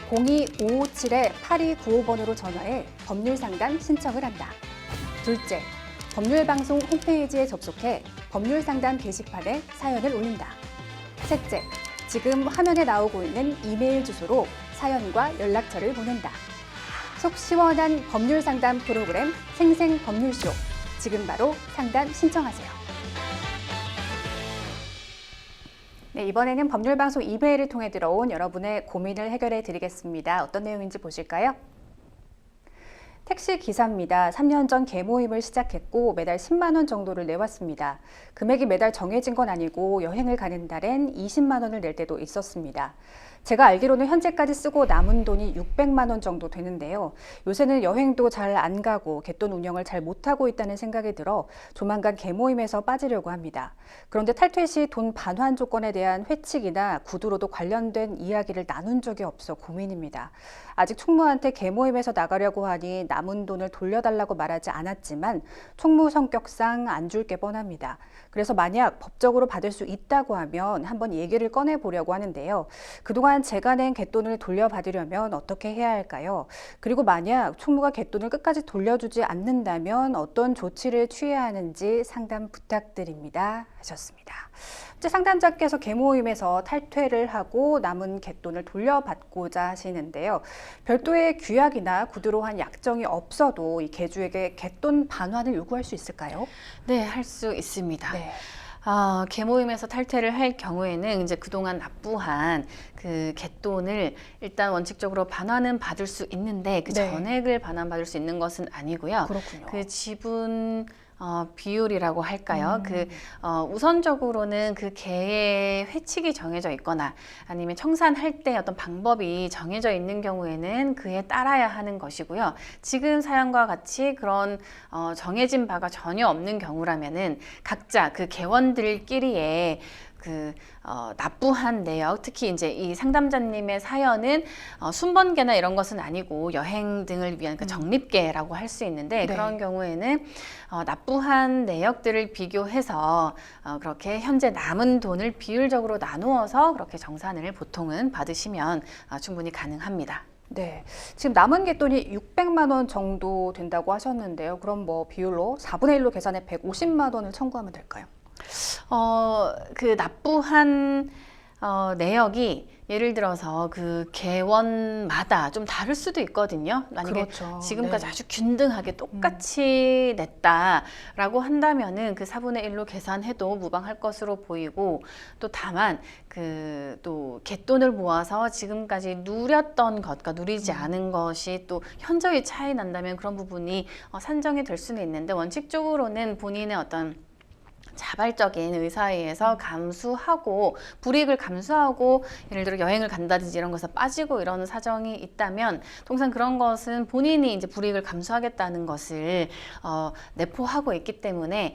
02-557-8295번으로 전화해 법률 상담 신청을 한다. 둘째, 법률방송 홈페이지에 접속해 법률 상담 게시판에 사연을 올린다. 셋째, 지금 화면에 나오고 있는 이메일 주소로 사연과 연락처를 보낸다. 속 시원한 법률 상담 프로그램 생생법률쇼. 지금 바로 상담 신청하세요. 네, 이번에는 법률방송 이메일을 통해 들어온 여러분의 고민을 해결해 드리겠습니다. 어떤 내용인지 보실까요? 택시 기사입니다. 3년 전 개모임을 시작했고 매달 10만 원 정도를 내왔습니다. 금액이 매달 정해진 건 아니고 여행을 가는 달엔 20만 원을 낼 때도 있었습니다. 제가 알기로는 현재까지 쓰고 남은 돈이 600만 원 정도 되는데요. 요새는 여행도 잘 안 가고 갯돈 운영을 잘 못하고 있다는 생각이 들어 조만간 개모임에서 빠지려고 합니다. 그런데 탈퇴 시 돈 반환 조건에 대한 회칙이나 구두로도 관련된 이야기를 나눈 적이 없어 고민입니다. 아직 총무한테 개모임에서 나가려고 하니 남은 돈을 돌려달라고 말하지 않았지만 총무 성격상 안 줄 게 뻔합니다. 그래서 만약 법적으로 받을 수 있다고 하면 한번 얘기를 꺼내보려고 하는데요. 그동안 제가 낸 갯돈을 돌려받으려면 어떻게 해야 할까요? 그리고 만약 총무가 갯돈을 끝까지 돌려주지 않는다면 어떤 조치를 취해야 하는지 상담 부탁드립니다. 하셨습니다. 상담자께서 개모임에서 탈퇴를 하고 남은 갯돈을 돌려받고자 하시는데요. 별도의 규약이나 구두로 한 약정이 없어도 이 개주에게 갯돈 반환을 요구할 수 있을까요? 네, 할 수 있습니다. 네. 개모임에서 탈퇴를 할 경우에는 이제 그동안 납부한 그 갯돈을 일단 원칙적으로 반환은 받을 수 있는데 그 네. 전액을 반환받을 수 있는 것은 아니고요. 그렇군요. 그 지분 비율이라고 할까요? 우선적으로는 그 개의 회칙이 정해져 있거나 아니면 청산할 때 어떤 방법이 정해져 있는 경우에는 그에 따라야 하는 것이고요. 지금 사연과 같이 그런 정해진 바가 전혀 없는 경우라면은 각자 그 개원들끼리의 납부한 내역, 특히 이제 이 상담자님의 사연은 순번계나 이런 것은 아니고 여행 등을 위한 그 적립계라고 할 수 있는데 네. 그런 경우에는 납부한 내역들을 비교해서 그렇게 현재 남은 돈을 비율적으로 나누어서 그렇게 정산을 보통은 받으시면 충분히 가능합니다. 네, 지금 남은 갯돈이 600만 원 정도 된다고 하셨는데요. 그럼 뭐 비율로 4분의 1로 계산해 150만 원을 청구하면 될까요? 그 납부한 내역이 예를 들어서 그 개원마다 좀 다를 수도 있거든요. 만약에 그렇죠. 지금까지 네. 아주 균등하게 똑같이 냈다라고 한다면은 그 4분의 1로 계산해도 무방할 것으로 보이고, 또 다만 그 또 갯돈을 모아서 지금까지 누렸던 것과 누리지 않은 것이 또 현저히 차이 난다면 그런 부분이 산정이 될 수는 있는데, 원칙적으로는 본인의 어떤 자발적인 의사에 의해서 감수하고 불이익을 감수하고 예를 들어 여행을 간다든지 이런 것에 빠지고 이런 사정이 있다면 통상 그런 것은 본인이 이제 불이익을 감수하겠다는 것을 내포하고 있기 때문에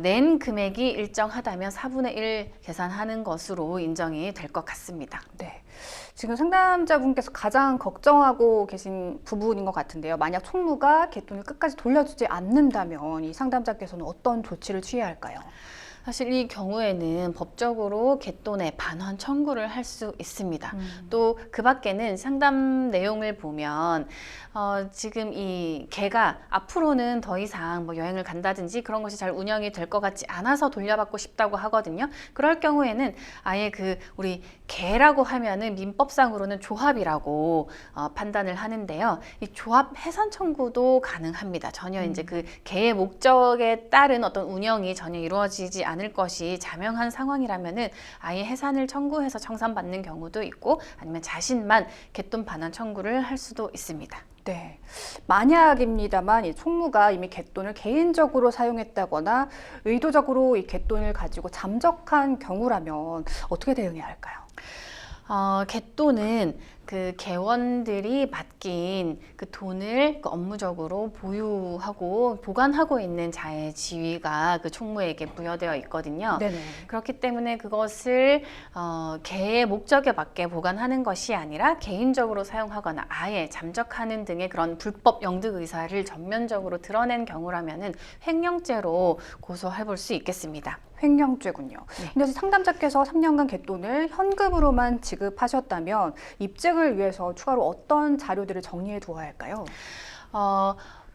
낸 금액이 일정하다면 4분의 1 계산하는 것으로 인정이 될 것 같습니다. 네. 지금 상담자분께서 가장 걱정하고 계신 부분인 것 같은데요. 만약 총무가 갯돈을 끝까지 돌려주지 않는다면 이 상담자께서는 어떤 조치를 취해야 할까요? 사실 이 경우에는 법적으로 갯돈의 반환 청구를 할 수 있습니다. 또 그 밖에는 상담 내용을 보면 지금 이 개가 앞으로는 더 이상 뭐 여행을 간다든지 그런 것이 잘 운영이 될 것 같지 않아서 돌려받고 싶다고 하거든요. 그럴 경우에는 아예 그 우리 개라고 하면은 민법상으로는 조합이라고 판단을 하는데요. 이 조합 해산 청구도 가능합니다. 전혀 이제 그 개의 목적에 따른 어떤 운영이 전혀 이루어지지 않을 것이 자명한 상황이라면은 아예 해산을 청구해서 청산받는 경우도 있고, 아니면 자신만 갯돈 반환 청구를 할 수도 있습니다. 네. 만약입니다만 이 총무가 이미 갯돈을 개인적으로 사용했다거나 의도적으로 이 갯돈을 가지고 잠적한 경우라면 어떻게 대응해야 할까요? 갯돈은 그 개원들이 맡긴 그 돈을 그 업무적으로 보유하고 보관하고 있는 자의 지위가 그 총무에게 부여되어 있거든요. 네네. 그렇기 때문에 그것을 개의 목적에 맞게 보관하는 것이 아니라 개인적으로 사용하거나 아예 잠적하는 등의 그런 불법 영득 의사를 전면적으로 드러낸 경우라면은 횡령죄로 고소해 볼 수 있겠습니다. 횡령죄군요. 네. 근데 상담자께서 3년간 갯돈을 현금으로만 지급하셨다면 입증을 위해서 추가로 어떤 자료들을 정리해 두어야 할까요?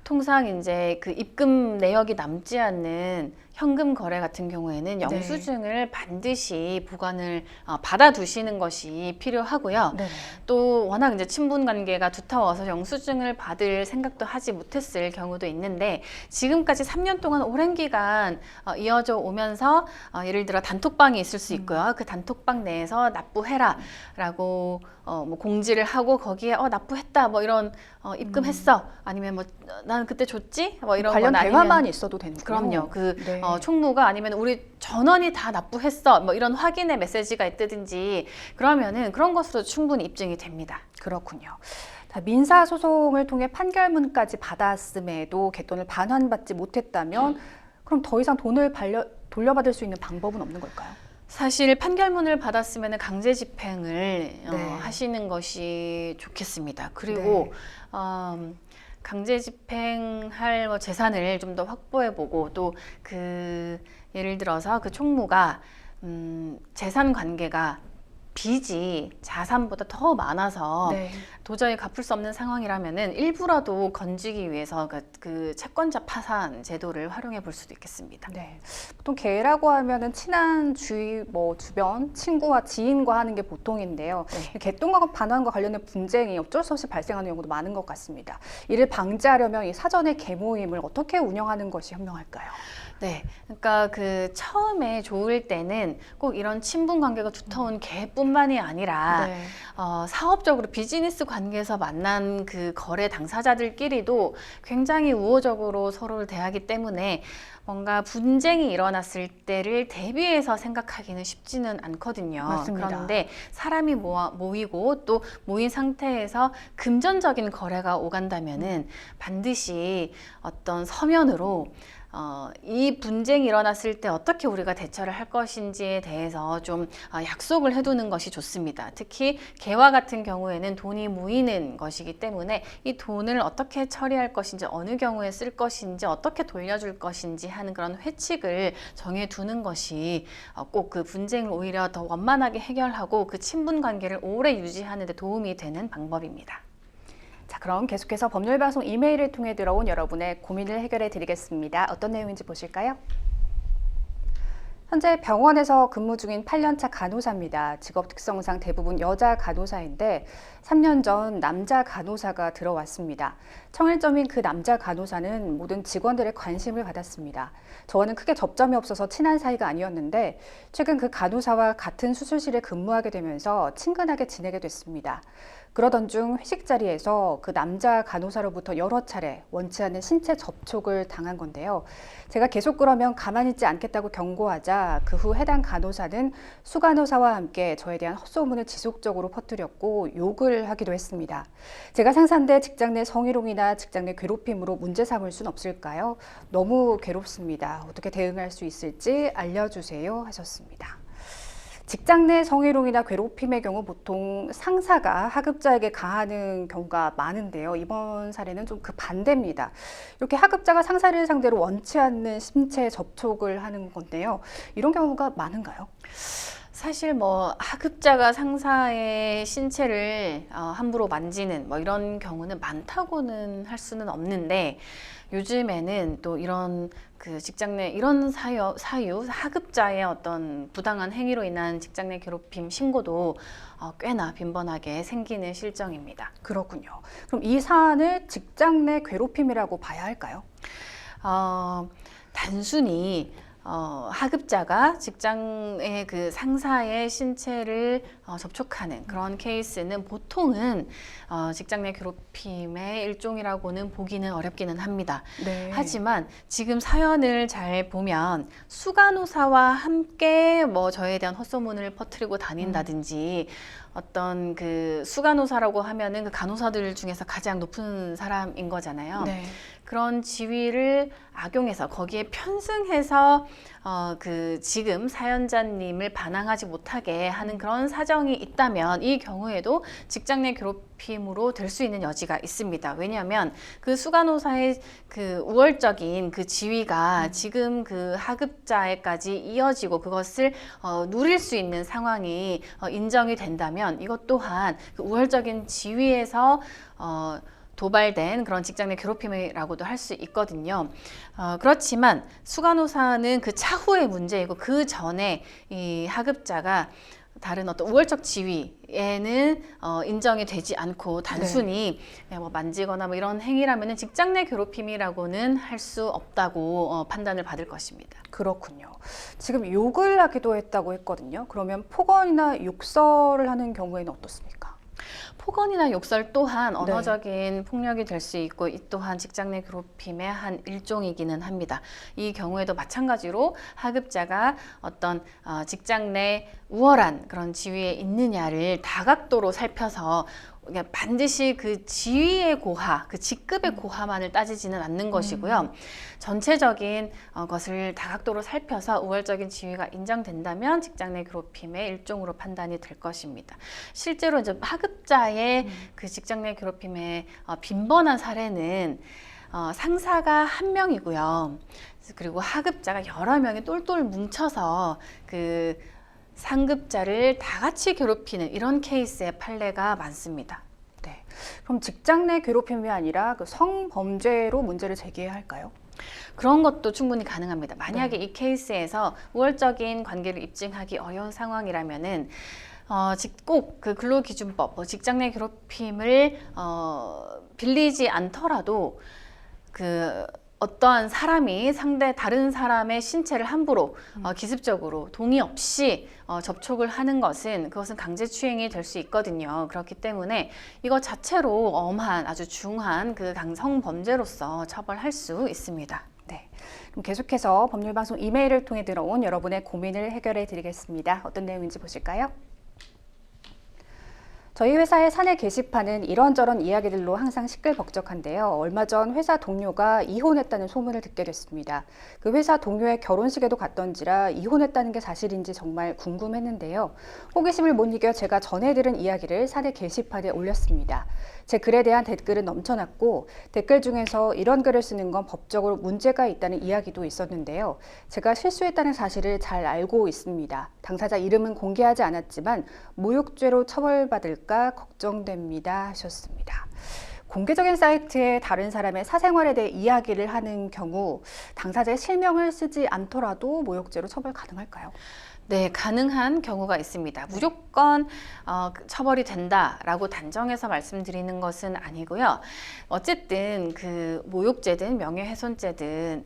통상 이제 그 입금 내역이 남지 않는 현금 거래 같은 경우에는 영수증을 반드시 보관을 받아두시는 것이 필요하고요. 네. 또 워낙 이제 친분 관계가 두터워서 영수증을 받을 생각도 하지 못했을 경우도 있는데, 지금까지 3년 동안 오랜 기간 이어져 오면서 예를 들어 단톡방이 있을 수 있고요. 그 단톡방 내에서 납부해라라고 뭐 공지를 하고 거기에 납부했다 뭐 이런 입금했어, 아니면 뭐 나는 그때 줬지 뭐 이런 관련 건 대화만 아니면 있어도 되는군요. 그럼요. 그 네. 총무가 아니면 우리 전원이 다 납부했어 뭐 이런 확인의 메시지가 있다든지 그러면은 그런 것으로 충분히 입증이 됩니다. 그렇군요. 자, 민사소송을 통해 판결문까지 받았음에도 갯돈을 반환받지 못했다면 그럼 더 이상 돈을 돌려받을 수 있는 방법은 없는 걸까요? 사실 판결문을 받았으면 강제 집행을 네. 하시는 것이 좋겠습니다. 그리고 강제 집행할 뭐 재산을 좀 더 확보해보고, 또 그 예를 들어서 그 총무가 재산 관계가 빚이 자산보다 더 많아서 네. 도저히 갚을 수 없는 상황이라면은 일부라도 건지기 위해서 그 채권자 파산 제도를 활용해 볼 수도 있겠습니다. 네. 보통 개라고 하면은 친한 주변 친구와 지인과 하는 게 보통인데요. 갯돈과 반환과 관련된 분쟁이 어쩔 수 없이 발생하는 경우도 많은 것 같습니다. 이를 방지하려면 이 사전에 개 모임을 어떻게 운영하는 것이 현명할까요? 네, 그러니까 그 처음에 좋을 때는 꼭 이런 친분 관계가 두터운 개뿐만이 아니라 네. 사업적으로 비즈니스 관계에서 만난 그 거래 당사자들끼리도 굉장히 우호적으로 서로를 대하기 때문에 뭔가 분쟁이 일어났을 때를 대비해서 생각하기는 쉽지는 않거든요. 맞습니다. 그런데 사람이 모이고 또 모인 상태에서 금전적인 거래가 오간다면은 반드시 어떤 서면으로 이 분쟁이 일어났을 때 어떻게 우리가 대처를 할 것인지에 대해서 좀 약속을 해두는 것이 좋습니다. 특히 개와 같은 경우에는 돈이 모이는 것이기 때문에 이 돈을 어떻게 처리할 것인지, 어느 경우에 쓸 것인지, 어떻게 돌려줄 것인지 하는 그런 회칙을 정해두는 것이 꼭 그 분쟁을 오히려 더 원만하게 해결하고 그 친분 관계를 오래 유지하는 데 도움이 되는 방법입니다. 자, 그럼 계속해서 법률방송 이메일을 통해 들어온 여러분의 고민을 해결해 드리겠습니다. 어떤 내용인지 보실까요? 현재 병원에서 근무 중인 8년차 간호사입니다. 직업 특성상 대부분 여자 간호사인데 3년 전 남자 간호사가 들어왔습니다. 청일점인 그 남자 간호사는 모든 직원들의 관심을 받았습니다. 저와는 크게 접점이 없어서 친한 사이가 아니었는데 최근 그 간호사와 같은 수술실에 근무하게 되면서 친근하게 지내게 됐습니다. 그러던 중 회식 자리에서 그 남자 간호사로부터 여러 차례 원치 않는 신체 접촉을 당한 건데요. 제가 계속 그러면 가만히 있지 않겠다고 경고하자 그 후 해당 간호사는 수간호사와 함께 저에 대한 헛소문을 지속적으로 퍼뜨렸고 욕을 하기도 했습니다. 제가 상사인데 직장 내 성희롱이나 직장 내 괴롭힘으로 문제 삼을 순 없을까요? 너무 괴롭습니다. 어떻게 대응할 수 있을지 알려주세요 하셨습니다. 직장 내 성희롱이나 괴롭힘의 경우 보통 상사가 하급자에게 가하는 경우가 많은데요. 이번 사례는 좀 그 반대입니다. 이렇게 하급자가 상사를 상대로 원치 않는 신체 접촉을 하는 건데요. 이런 경우가 많은가요? 사실 뭐 하급자가 상사의 신체를 함부로 만지는 뭐 이런 경우는 많다고는 할 수는 없는데 요즘에는 또 이런 그 직장 내 이런 사유 하급자의 어떤 부당한 행위로 인한 직장 내 괴롭힘 신고도 꽤나 빈번하게 생기는 실정입니다. 그렇군요. 그럼 이 사안을 직장 내 괴롭힘이라고 봐야 할까요? 단순히 하급자가 직장의 그 상사의 신체를 접촉하는 그런 케이스는 보통은 직장 내 괴롭힘의 일종이라고는 보기는 어렵기는 합니다. 네. 하지만 지금 사연을 잘 보면 수간호사와 함께 뭐 저에 대한 헛소문을 퍼뜨리고 다닌다든지 어떤 그 수간호사라고 하면은 그 간호사들 중에서 가장 높은 사람인 거잖아요. 네. 그런 지위를 악용해서 거기에 편승해서 그 지금 사연자님을 반항하지 못하게 하는 그런 사정이 있다면 이 경우에도 직장 내 괴롭힘으로 될 수 있는 여지가 있습니다. 왜냐하면 그 수간호사의 그 우월적인 그 지위가 지금 그 하급자에까지 이어지고 그것을 누릴 수 있는 상황이 인정이 된다면 이것 또한 그 우월적인 지위에서 도발된 그런 직장 내 괴롭힘이라고도 할 수 있거든요. 그렇지만 수간호사는 그 차후의 문제이고 그 전에 이 하급자가 다른 어떤 우월적 지위에는 인정이 되지 않고 단순히 뭐 만지거나 뭐 이런 행위라면 직장 내 괴롭힘이라고는 할 수 없다고 판단을 받을 것입니다. 그렇군요. 지금 욕을 하기도 했다고 했거든요. 그러면 폭언이나 욕설을 하는 경우에는 어떻습니까? 폭언이나 욕설 또한 언어적인 폭력이 될 수 있고 이 또한 직장 내 괴롭힘의 한 일종이기는 합니다. 이 경우에도 마찬가지로 하급자가 어떤 직장 내 우월한 그런 지위에 있느냐를 다각도로 살펴서 반드시 그 지위의 고하, 그 직급의 고하만을 따지지는 않는 것이고요. 전체적인 것을 다각도로 살펴서 우월적인 지위가 인정된다면 직장 내 괴롭힘의 일종으로 판단이 될 것입니다. 실제로 이제 하급자의 그 직장 내 괴롭힘의 빈번한 사례는 상사가 한 명이고요. 그리고 하급자가 여러 명이 똘똘 뭉쳐서 그 상급자를 다 같이 괴롭히는 이런 케이스의 판례가 많습니다. 네. 그럼 직장 내 괴롭힘이 아니라 그 성범죄로 문제를 제기해야 할까요? 그런 것도 충분히 가능합니다. 만약에 이 케이스에서 우월적인 관계를 입증하기 어려운 상황이라면은 꼭 그 근로기준법, 직장 내 괴롭힘을 빌리지 않더라도 그 어떠한 사람이 다른 사람의 신체를 함부로 기습적으로 동의 없이 접촉을 하는 그것은 강제추행이 될 수 있거든요. 그렇기 때문에 이것 자체로 엄한 아주 중한 그 성범죄로서 처벌할 수 있습니다. 네. 그럼 계속해서 법률방송 이메일을 통해 들어온 여러분의 고민을 해결해 드리겠습니다. 어떤 내용인지 보실까요? 저희 회사의 사내 게시판은 이런저런 이야기들로 항상 시끌벅적한데요. 얼마 전 회사 동료가 이혼했다는 소문을 듣게 됐습니다. 그 회사 동료의 결혼식에도 갔던지라 이혼했다는 게 사실인지 정말 궁금했는데요. 호기심을 못 이겨 제가 전해 들은 이야기를 사내 게시판에 올렸습니다. 제 글에 대한 댓글은 넘쳐났고 댓글 중에서 이런 글을 쓰는 건 법적으로 문제가 있다는 이야기도 있었는데요. 제가 실수했다는 사실을 잘 알고 있습니다. 당사자 이름은 공개하지 않았지만 모욕죄로 처벌받을까 걱정됩니다 하셨습니다. 공개적인 사이트에 다른 사람의 사생활에 대해 이야기를 하는 경우 당사자의 실명을 쓰지 않더라도 모욕죄로 처벌 가능할까요? 네, 가능한 경우가 있습니다. 무조건 처벌이 된다라고 단정해서 말씀드리는 것은 아니고요. 어쨌든 그 모욕죄든 명예훼손죄든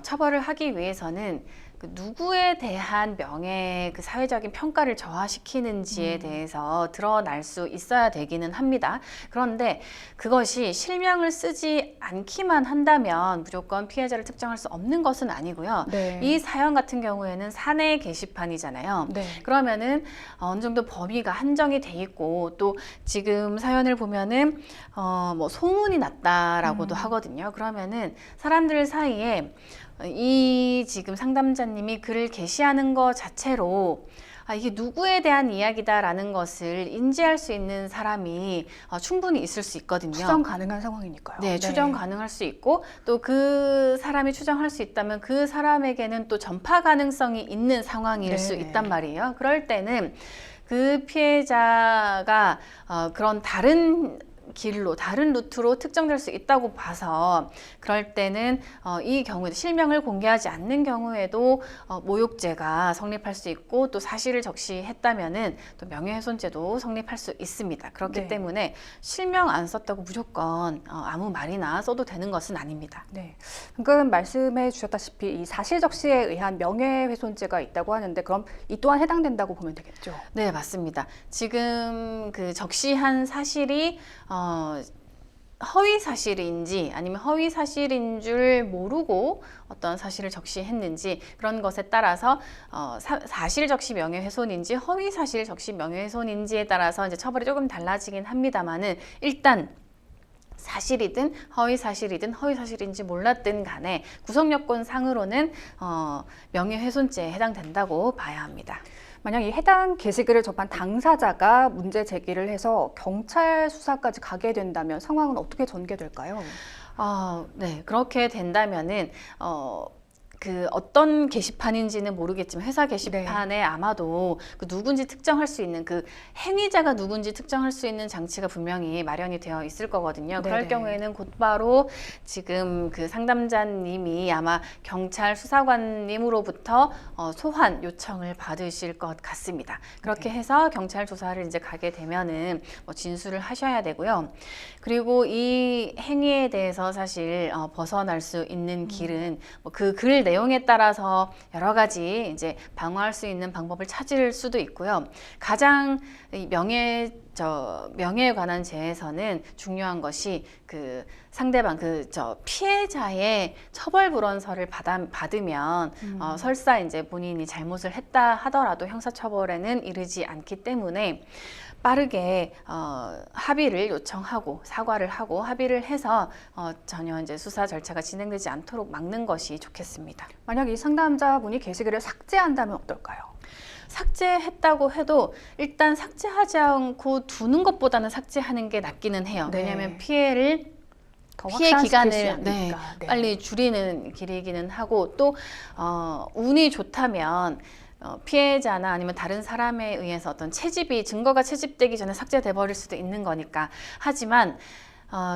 처벌을 하기 위해서는 그 누구에 대한 명예 그 사회적인 평가를 저하시키는지에 대해서 드러날 수 있어야 되기는 합니다. 그런데 그것이 실명을 쓰지 않기만 한다면 무조건 피해자를 특정할 수 없는 것은 아니고요. 네. 이 사연 같은 경우에는 사내 게시판이잖아요. 네. 그러면은 어느 정도 범위가 한정이 돼 있고 또 지금 사연을 보면은 뭐 소문이 났다라고도 하거든요. 그러면은 사람들 사이에 이 지금 상담자님이 글을 게시하는 것 자체로 이게 누구에 대한 이야기다라는 것을 인지할 수 있는 사람이 충분히 있을 수 있거든요. 추정 가능한 상황이니까요. 네, 추정 가능할 수 있고 또 그 사람이 추정할 수 있다면 그 사람에게는 또 전파 가능성이 있는 상황일 네. 수 있단 말이에요. 그럴 때는 그 피해자가 그런 다른 길로 다른 루트로 특정될 수 있다고 봐서 그럴 때는 이 경우에 실명을 공개하지 않는 경우에도 모욕죄가 성립할 수 있고 또 사실을 적시했다면은 또 명예훼손죄도 성립할 수 있습니다. 그렇기 네. 때문에 실명 안 썼다고 무조건 아무 말이나 써도 되는 것은 아닙니다. 네. 방금 말씀해 주셨다시피 이 사실 적시에 의한 명예훼손죄가 있다고 하는데 그럼 이 또한 해당된다고 보면 되겠죠? 네, 맞습니다. 지금 그 적시한 사실이 허위 사실인지 아니면 허위 사실인 줄 모르고 어떤 사실을 적시했는지 그런 것에 따라서 사실 적시 명예훼손인지 허위 사실 적시 명예훼손인지에 따라서 이제 처벌이 조금 달라지긴 합니다만은 일단 사실이든 허위 사실이든 허위 사실인지 몰랐든 간에 구성 요건 상으로는 명예훼손죄에 해당된다고 봐야 합니다. 만약 이 해당 게시글을 접한 당사자가 문제 제기를 해서 경찰 수사까지 가게 된다면 상황은 어떻게 전개될까요? 네, 그렇게 된다면은 그 어떤 게시판인지는 모르겠지만 회사 게시판에 아마도 그 누군지 특정할 수 있는 그 행위자가 누군지 특정할 수 있는 장치가 분명히 마련이 되어 있을 거거든요. 그럴 네네. 경우에는 곧바로 지금 그 상담자님이 아마 경찰 수사관님으로부터 소환 요청을 받으실 것 같습니다. 그렇게 해서 경찰 조사를 이제 가게 되면은 뭐 진술을 하셔야 되고요. 그리고 이 행위에 대해서 사실 벗어날 수 있는 길은 뭐 그 글 내용에 따라서 여러 가지 이제 방어할 수 있는 방법을 찾을 수도 있고요. 가장 이 명예에 관한 죄에서는 중요한 것이 그 상대방 피해자의 처벌 불원서를 받으면 설사 이제 본인이 잘못을 했다 하더라도 형사처벌에는 이르지 않기 때문에 빠르게 합의를 요청하고 사과를 하고 합의를 해서 전혀 이제 수사 절차가 진행되지 않도록 막는 것이 좋겠습니다. 만약 이 상담자분이 게시글을 삭제한다면 어떨까요? 삭제했다고 해도 일단 삭제하지 않고 두는 것보다는 삭제하는 게 낫기는 해요. 네. 왜냐하면 더 피해 확산시킬 수 기간을 있으니까. 네. 빨리 줄이는 길이기는 하고 또 운이 좋다면 피해자나 아니면 다른 사람에 의해서 어떤 증거가 채집되기 전에 삭제돼 버릴 수도 있는 거니까. 하지만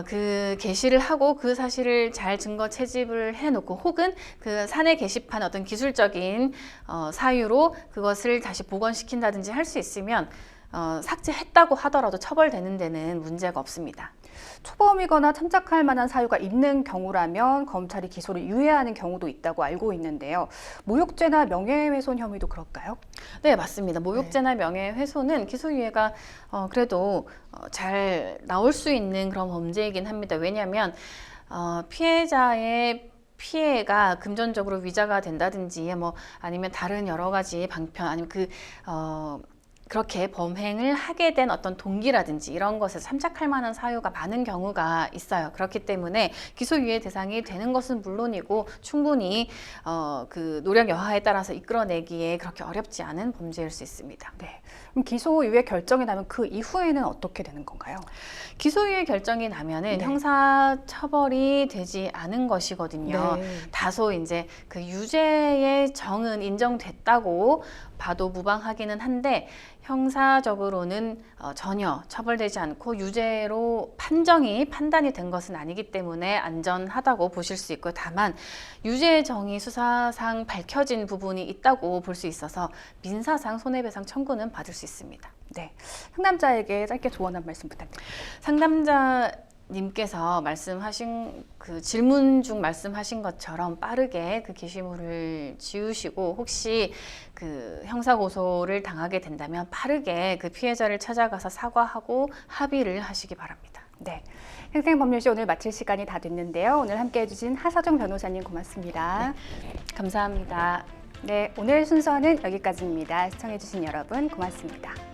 그 게시를 하고 그 사실을 잘 증거 채집을 해놓고 혹은 그 사내 게시판 어떤 기술적인 사유로 그것을 다시 복원시킨다든지 할 수 있으면 삭제했다고 하더라도 처벌되는 데는 문제가 없습니다. 초범이거나 참작할 만한 사유가 있는 경우라면 검찰이 기소를 유예하는 경우도 있다고 알고 있는데요. 모욕죄나 명예훼손 혐의도 그럴까요? 네, 맞습니다. 모욕죄나 명예훼손은 기소유예가 그래도 잘 나올 수 있는 그런 범죄이긴 합니다. 왜냐하면 피해자의 피해가 금전적으로 위자가 된다든지 뭐 아니면 다른 여러 가지 방편 아니면 그렇게 범행을 하게 된 어떤 동기라든지 이런 것에 참작할 만한 사유가 많은 경우가 있어요. 그렇기 때문에 기소유예 대상이 되는 것은 물론이고 충분히 그 노력 여하에 따라서 이끌어내기에 그렇게 어렵지 않은 범죄일 수 있습니다. 네. 그럼 기소유예 결정이 나면 그 이후에는 어떻게 되는 건가요? 기소유예 결정이 나면은 네. 형사처벌이 되지 않은 것이거든요. 네. 다소 이제 그 유죄의 정은 인정됐다고 봐도 무방하기는 한데 형사적으로는 전혀 처벌되지 않고 유죄로 판단이 된 것은 아니기 때문에 안전하다고 보실 수 있고요. 다만 유죄의 정의 수사상 밝혀진 부분이 있다고 볼 수 있어서 민사상 손해배상 청구는 받을 수 있습니다. 네, 상담자에게 짧게 조언 한 말씀 부탁드립니다. 상담자님께서 말씀하신 그 질문 중 말씀하신 것처럼 빠르게 그 게시물을 지우시고 혹시 그 형사 고소를 당하게 된다면 빠르게 그 피해자를 찾아가서 사과하고 합의를 하시기 바랍니다. 네, 행생법률쇼 오늘 마칠 시간이 다 됐는데요. 오늘 함께해 주신 하서정 변호사님 고맙습니다. 감사합니다. 네, 오늘 순서는 여기까지입니다. 시청해 주신 여러분 고맙습니다.